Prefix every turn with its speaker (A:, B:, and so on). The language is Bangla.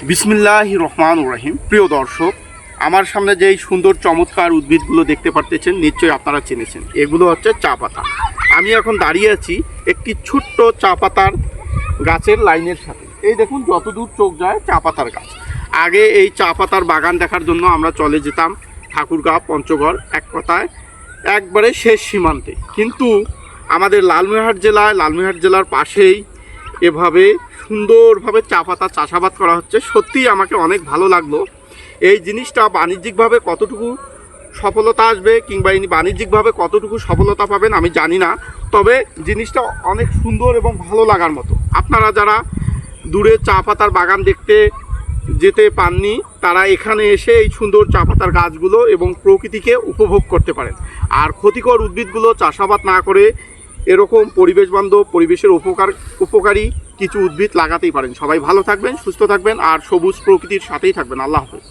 A: বিসমিল্লাহির রহমানির রহিম। প্রিয় দর্শক, আমার সামনে যেই সুন্দর চমৎকার উদ্ভিদগুলো দেখতে পারতেছেন, নিশ্চয়ই আপনারা চিনেছেন। এগুলো হচ্ছে চা পাতা। আমি এখন দাঁড়িয়ে আছি একটি ছোট্ট চা পাতার গাছের লাইনের সাথে। এই দেখুন, যতদূর চোখ যায় চা পাতার গাছ। আগে এই চা পাতার বাগান দেখার জন্য আমরা চলে যেতাম ঠাকুরগাঁও, পঞ্চগড়, এক কথায় একবারে শেষ সীমান্তে। কিন্তু আমাদের লালমনিরহাট জেলার পাশেই এভাবে সুন্দরভাবে চা পাতা চাষাবাদ করা হচ্ছে। সত্যিই আমাকে অনেক ভালো লাগলো। এই জিনিসটা বাণিজ্যিকভাবে কতটুকু সফলতা আসবে কিংবা ইনি বাণিজ্যিকভাবে কতটুকু সফলতা পাবেন আমি জানি না, তবে জিনিসটা অনেক সুন্দর এবং ভালো লাগার মতো। আপনারা যারা দূরে চা পাতার বাগান দেখতে যেতে পাননি, তারা এখানে এসে এই সুন্দর চা পাতার গাছগুলো এবং প্রকৃতিকে উপভোগ করতে পারেন। আর ক্ষতিকর উদ্ভিদগুলো চাষাবাদ না করে এরকম পরিবেশ বান্ধব, পরিবেশের উপকারী কিছু উদ্ভিদ লাগাতেই পারেন। সবাই ভালো থাকবেন, সুস্থ থাকবেন আর সবুজ প্রকৃতির সাথেই থাকবেন। আল্লাহ হাফেজ।